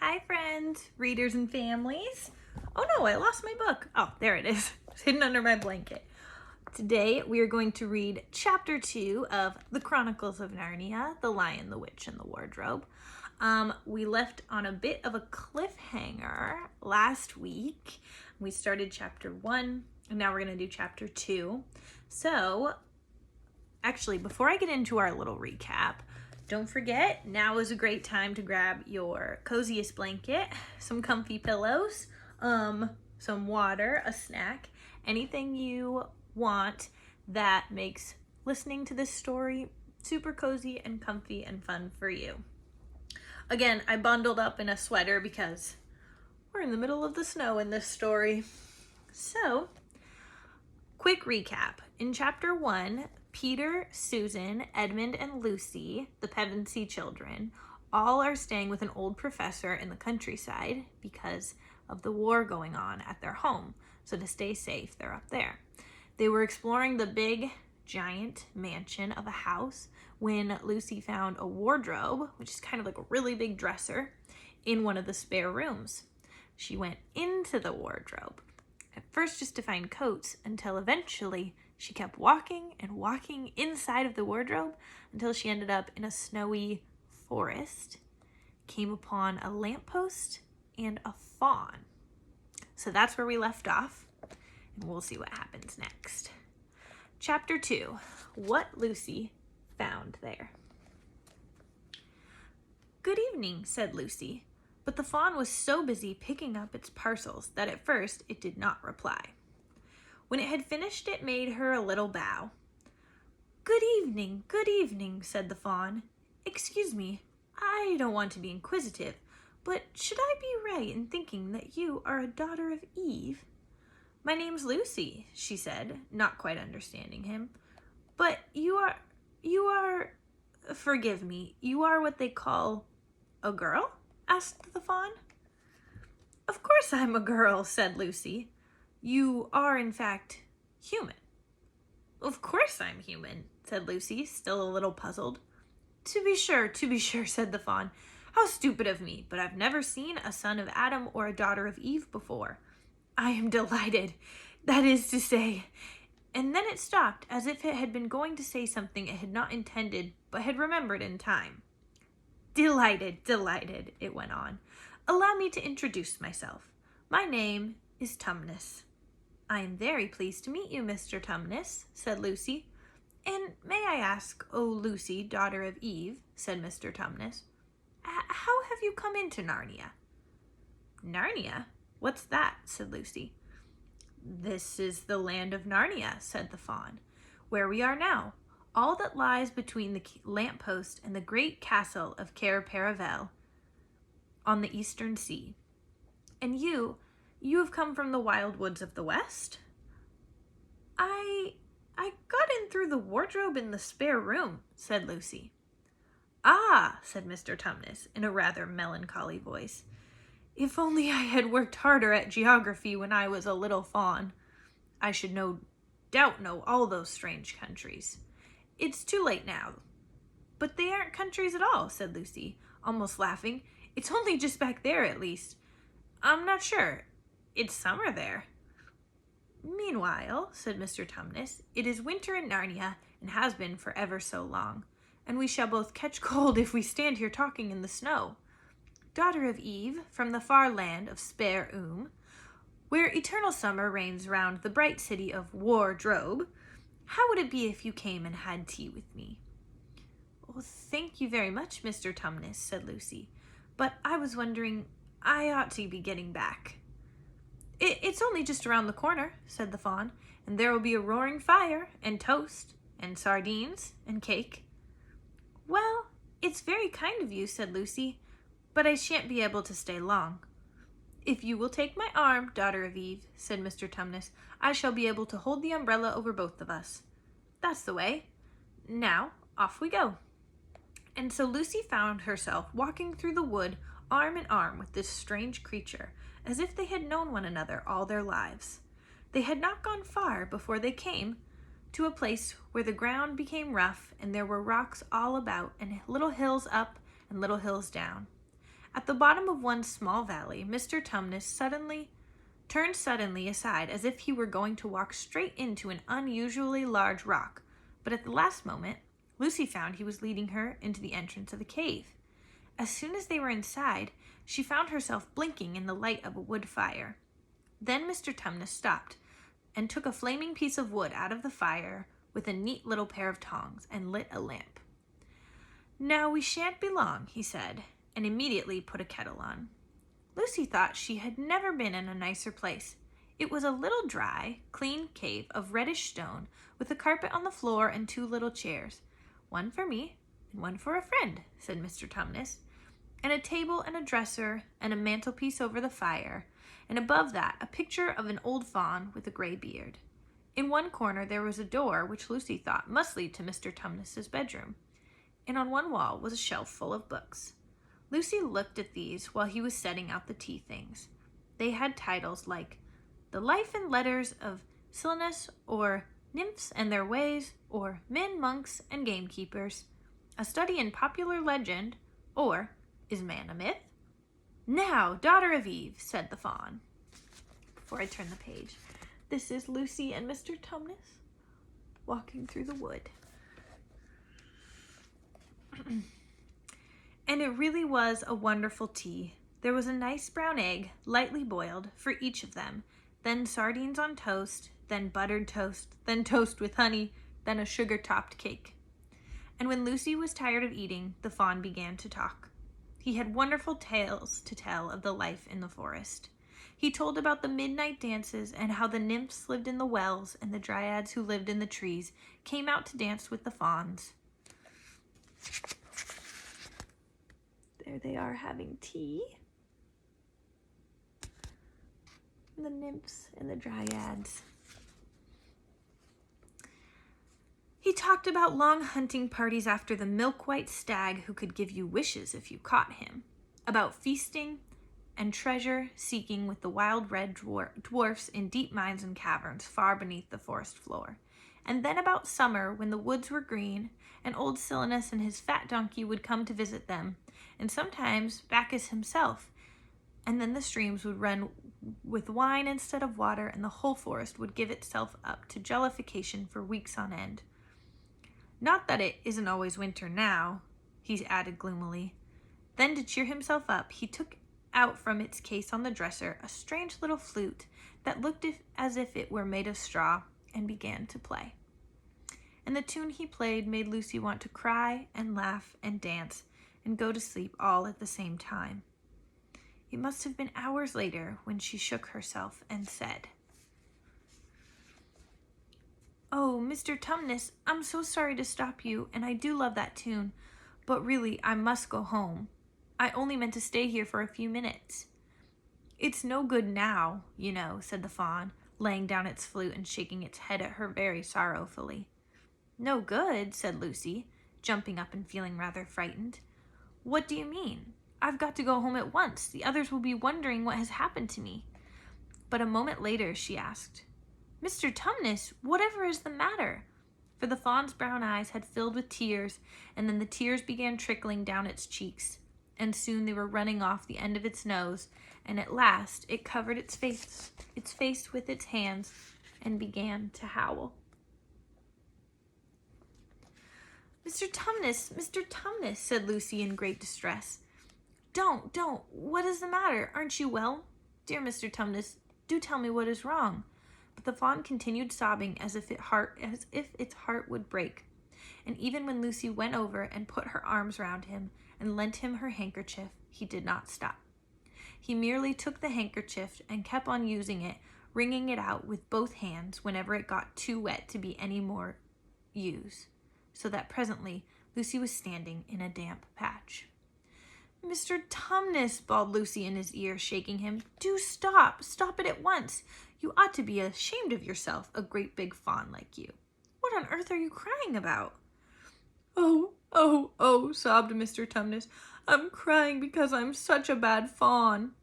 Hi friends, readers and families. Oh no, I lost my book. Oh, there it is. It's hidden under my blanket. Today we are going to read chapter 2 of The Chronicles of Narnia, The Lion, the Witch, and the Wardrobe. We left on a bit of a cliffhanger last week. We started chapter 1 and now we're going to do chapter 2. So, actually, before I get into our little recap, don't forget, now is a great time to grab your coziest blanket, some comfy pillows, some water, a snack, anything you want that makes listening to this story super cozy and comfy and fun for you. Again, I bundled up in a sweater because we're in the middle of the snow in this story. So, quick recap. In chapter 1, Peter, Susan, Edmund, and Lucy, the Pevensey children, all are staying with an old professor in the countryside because of the war going on at their home. So to stay safe, they're up there. They were exploring the big, giant mansion of a house when Lucy found a wardrobe, which is kind of like a really big dresser, in one of the spare rooms. She went into the wardrobe, at first just to find coats, until eventually she kept walking and walking inside of the wardrobe until she ended up in a snowy forest, came upon a lamppost and a fawn. So that's where we left off, and we'll see what happens next. Chapter 2, What Lucy Found There. "Good evening," said Lucy, but the fawn was so busy picking up its parcels that at first it did not reply. When it had finished, it made her a little bow. Good evening, said the fawn. "Excuse me, I don't want to be inquisitive, but should I be right in thinking that you are a daughter of Eve?" "My name's Lucy," she said, not quite understanding him. "But you are, forgive me, you are what they call a girl?" asked the fawn. "Of course I'm a girl," said Lucy. "You are, in fact, human." "Of course I'm human," said Lucy, still a little puzzled. To be sure, said the fawn. "How stupid of me, but I've never seen a son of Adam or a daughter of Eve before. I am delighted, that is to say..." And then it stopped, as if it had been going to say something it had not intended, but had remembered in time. Delighted, it went on. "Allow me to introduce myself. My name is Tumnus." "I am very pleased to meet you, Mr. Tumnus," said Lucy. "And may I ask, O Lucy, daughter of Eve," said Mr. Tumnus, "how have you come into Narnia?" "Narnia? What's that?" said Lucy. "This is the land of Narnia," said the fawn, "where we are now, all that lies between the lamppost and the great castle of Cair Paravel on the eastern sea. And you have come from the wild woods of the west?" I got in through the wardrobe in the spare room," said Lucy. "Ah," said Mr. Tumnus in a rather melancholy voice. "If only I had worked harder at geography when I was a little fawn, I should no doubt know all those strange countries. It's too late now." "But they aren't countries at all," said Lucy, almost laughing. "It's only just back there, at least. I'm not sure. It's summer there." "Meanwhile," said Mr. Tumnus, "it is winter in Narnia and has been for ever so long, and we shall both catch cold if we stand here talking in the snow. Daughter of Eve, from the far land of Spare where eternal summer reigns round the bright city of Wardrobe, how would it be if you came and had tea with me?" "Well, thank you very much, Mr. Tumnus," said Lucy, "but I was wondering, I ought to be getting back." It's only just around the corner," said the fawn, "and there will be a roaring fire, and toast, and sardines, and cake." "Well, it's very kind of you," said Lucy, "but I shan't be able to stay long." "If you will take my arm, daughter of Eve," said Mr. Tumnus, "I shall be able to hold the umbrella over both of us. That's the way. Now, off we go." And so Lucy found herself walking through the wood arm in arm with this strange creature, as if they had known one another all their lives. They had not gone far before they came to a place where the ground became rough and there were rocks all about and little hills up and little hills down. At the bottom of one small valley, Mr. Tumnus turned suddenly aside as if he were going to walk straight into an unusually large rock, but at the last moment, Lucy found he was leading her into the entrance of a cave. As soon as they were inside, she found herself blinking in the light of a wood fire. Then Mr. Tumnus stopped and took a flaming piece of wood out of the fire with a neat little pair of tongs and lit a lamp. "Now we shan't be long," he said, and immediately put a kettle on. Lucy thought she had never been in a nicer place. It was a little dry, clean cave of reddish stone with a carpet on the floor and 2 little chairs. "One for me and one for a friend," said Mr. Tumnus, and a table and a dresser and a mantelpiece over the fire, and above that a picture of an old fawn with a gray beard. In one corner there was a door which Lucy thought must lead to Mr. Tumnus's bedroom, and on one wall was a shelf full of books. Lucy looked at these while he was setting out the tea things. They had titles like The Life and Letters of Silenus, or Nymphs and Their Ways, or Men, Monks, and Gamekeepers, A Study in Popular Legend, or Is Man a Myth? "Now, daughter of Eve," said the fawn. Before I turn the page, this is Lucy and Mr. Tumnus walking through the wood. And it really was a wonderful tea. There was a nice brown egg, lightly boiled, for each of them, then sardines on toast, then buttered toast, then toast with honey, then a sugar-topped cake. And when Lucy was tired of eating, the fawn began to talk. He had wonderful tales to tell of the life in the forest. He told about the midnight dances and how the nymphs lived in the wells and the dryads who lived in the trees came out to dance with the fawns. There they are having tea. The nymphs and the dryads. He talked about long hunting parties after the milk-white stag who could give you wishes if you caught him, about feasting and treasure-seeking with the wild red dwarfs in deep mines and caverns far beneath the forest floor, and then about summer when the woods were green and old Silenus and his fat donkey would come to visit them, and sometimes Bacchus himself, and then the streams would run with wine instead of water, and the whole forest would give itself up to jellification for weeks on end. "Not that it isn't always winter now," he added gloomily. Then, to cheer himself up, he took out from its case on the dresser a strange little flute that looked as if it were made of straw, and began to play. And the tune he played made Lucy want to cry and laugh and dance and go to sleep all at the same time. It must have been hours later when she shook herself and said, "Oh, Mr. Tumnus, I'm so sorry to stop you, and I do love that tune, but really I must go home. I only meant to stay here for a few minutes." "It's no good now, you know," said the fawn, laying down its flute and shaking its head at her very sorrowfully. "No good?" said Lucy, jumping up and feeling rather frightened. "What do you mean? I've got to go home at once. The others will be wondering what has happened to me." But a moment later she asked, "Mr. Tumnus, whatever is the matter?" For the fawn's brown eyes had filled with tears, and then the tears began trickling down its cheeks, and soon they were running off the end of its nose, and at last it covered its face with its hands and began to howl. Mr. Tumnus, said Lucy in great distress. Don't, what is the matter? Aren't you well? Dear Mr. Tumnus, do tell me what is wrong." But the fawn continued sobbing as if its heart would break. And even when Lucy went over and put her arms round him and lent him her handkerchief, he did not stop. He merely took the handkerchief and kept on using it, wringing it out with both hands whenever it got too wet to be any more use, so that presently Lucy was standing in a damp patch. "Mr. Tumnus," bawled Lucy in his ear, shaking him, "do stop it at once. You ought to be ashamed of yourself, a great big fawn like you. What on earth are you crying about?" Oh, sobbed Mr. Tumnus. "I'm crying because I'm such a bad fawn."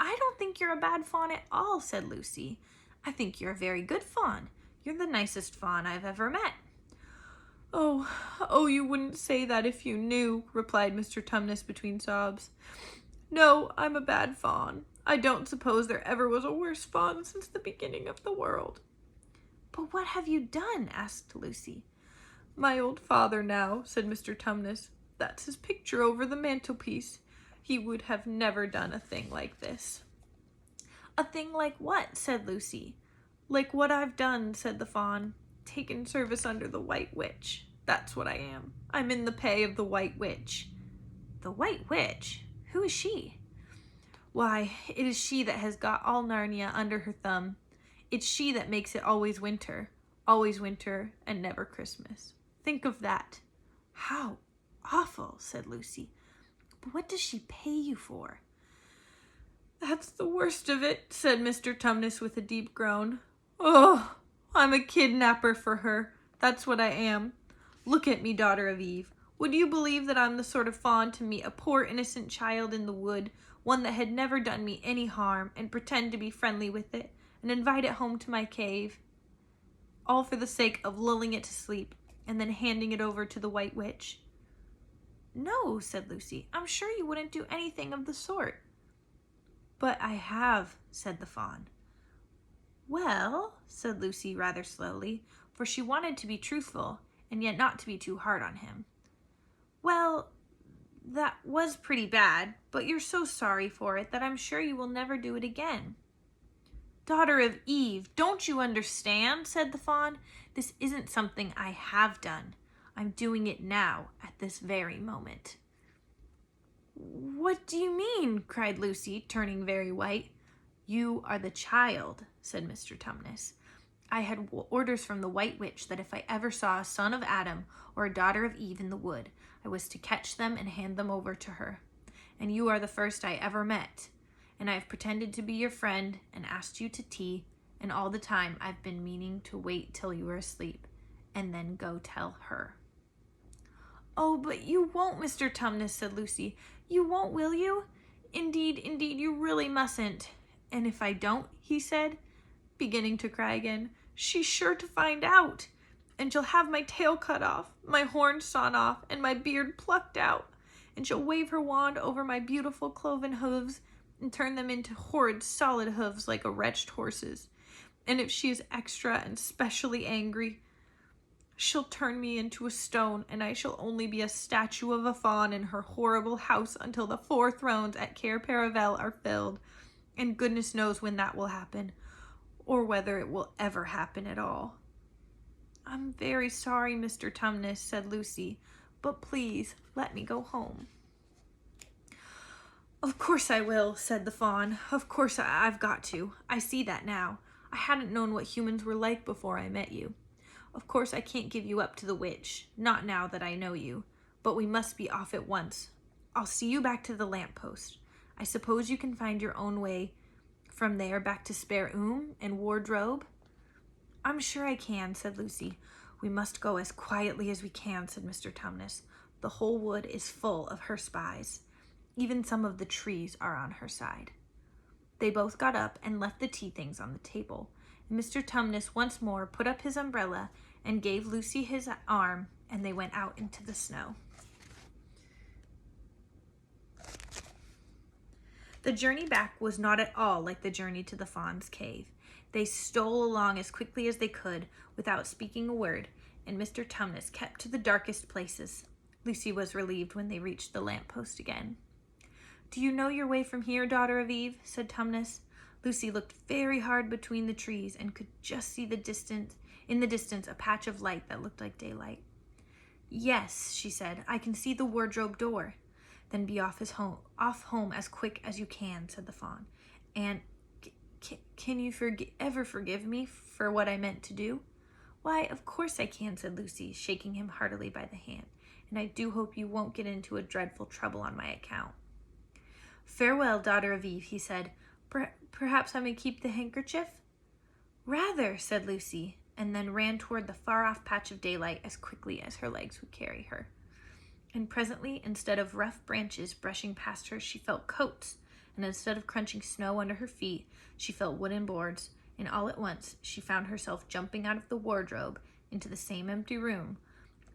"I don't think you're a bad fawn at all," said Lucy. "I think you're a very good fawn. You're the nicest fawn I've ever met." "Oh, oh, you wouldn't say that if you knew," replied Mr. Tumnus between sobs. "No, I'm a bad fawn. I don't suppose there ever was a worse fawn since the beginning of the world." "But what have you done?" asked Lucy. "My old father now," said Mr. Tumnus. "That's his picture over the mantelpiece. He would have never done a thing like this." "A thing like what?" said Lucy. "Like what I've done," said the fawn. "Taken service under the White Witch. That's what I am. I'm in the pay of the White Witch." "The White Witch? Who is she?" "Why, it is she that has got all Narnia under her thumb. It's she that makes it always winter and never Christmas. Think of that." "How awful," said Lucy. "But what does she pay you for?" "That's the worst of it," said Mr. Tumnus with a deep groan. "Oh, I'm a kidnapper for her. That's what I am. Look at me, daughter of Eve. Would you believe that I'm the sort of fawn to meet a poor innocent child in the wood, one that had never done me any harm, and pretend to be friendly with it, and invite it home to my cave, all for the sake of lulling it to sleep, and then handing it over to the White Witch?" "No," said Lucy, "I'm sure you wouldn't do anything of the sort." "But I have," said the fawn. "Well," said Lucy rather slowly, for she wanted to be truthful, and yet not to be too hard on him. "Well, that was pretty bad, but you're so sorry for it that I'm sure you will never do it again." "Daughter of Eve, don't you understand?" said the fawn. "This isn't something I have done. I'm doing it now, at this very moment." "What do you mean?" cried Lucy, turning very white. "You are the child," said Mr. Tumnus. "I had orders from the White Witch that if I ever saw a son of Adam or a daughter of Eve in the wood, I was to catch them and hand them over to her. And you are the first I ever met. And I have pretended to be your friend and asked you to tea, and all the time I've been meaning to wait till you were asleep and then go tell her." "Oh, but you won't, Mr. Tumnus," said Lucy. "You won't, will you? Indeed, you really mustn't." "And if I don't," he said, beginning to cry again, "she's sure to find out, and she'll have my tail cut off, my horns sawn off, and my beard plucked out, and she'll wave her wand over my beautiful cloven hooves and turn them into horrid solid hooves like a wretched horse's. And if she is extra and specially angry, she'll turn me into a stone, and I shall only be a statue of a fawn in her horrible house until the 4 thrones at Cair Paravel are filled, and goodness knows when that will happen, or whether it will ever happen at all." "I'm very sorry, Mr. Tumnus," said Lucy, "but please let me go home." "Of course I will," said the fawn. "Of course I've got to. I see that now. I hadn't known what humans were like before I met you. Of course I can't give you up to the witch, not now that I know you, but we must be off at once. I'll see you back to the lamppost. I suppose you can find your own way from there back to Spare and Wardrobe?" "I'm sure I can," said Lucy. "We must go as quietly as we can," said Mr. Tumnus. "The whole wood is full of her spies. Even some of the trees are on her side." They both got up and left the tea things on the table. And Mr. Tumnus once more put up his umbrella and gave Lucy his arm, and they went out into the snow. The journey back was not at all like the journey to the fawn's cave. They stole along as quickly as they could, without speaking a word, and Mr. Tumnus kept to the darkest places. Lucy was relieved when they reached the lamppost again. "Do you know your way from here, daughter of Eve?" said Tumnus. Lucy looked very hard between the trees and could just see in the distance a patch of light that looked like daylight. "Yes," she said, "I can see the wardrobe door." "Then be off home as quick as you can," said the fawn. "And can you ever forgive me for what I meant to do?" "Why, of course I can," said Lucy, shaking him heartily by the hand. "And I do hope you won't get into a dreadful trouble on my account." "Farewell, daughter of Eve," he said. Perhaps I may keep the handkerchief?" "Rather," said Lucy, and then ran toward the far-off patch of daylight as quickly as her legs would carry her. And presently, instead of rough branches brushing past her, she felt coats, and instead of crunching snow under her feet, she felt wooden boards, and all at once she found herself jumping out of the wardrobe into the same empty room,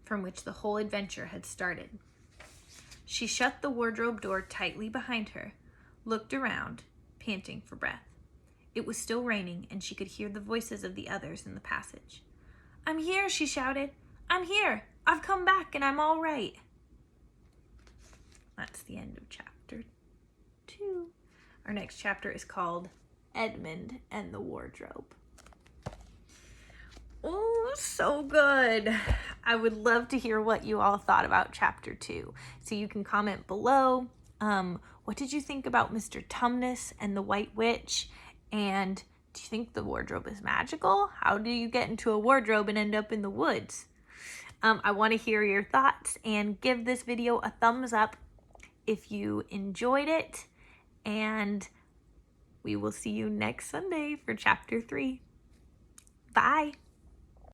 from which the whole adventure had started. She shut the wardrobe door tightly behind her, looked around, panting for breath. It was still raining, and she could hear the voices of the others in the passage. "I'm here," she shouted. "I'm here. I've come back, and I'm all right." That's the end of chapter 2. Our next chapter is called Edmund and the Wardrobe. Oh, so good. I would love to hear what you all thought about chapter 2. So you can comment below. What did you think about Mr. Tumnus and the White Witch? And do you think the wardrobe is magical? How do you get into a wardrobe and end up in the woods? I want to hear your thoughts, and give this video a thumbs up if you enjoyed it. And we will see you next Sunday for chapter 3. Bye.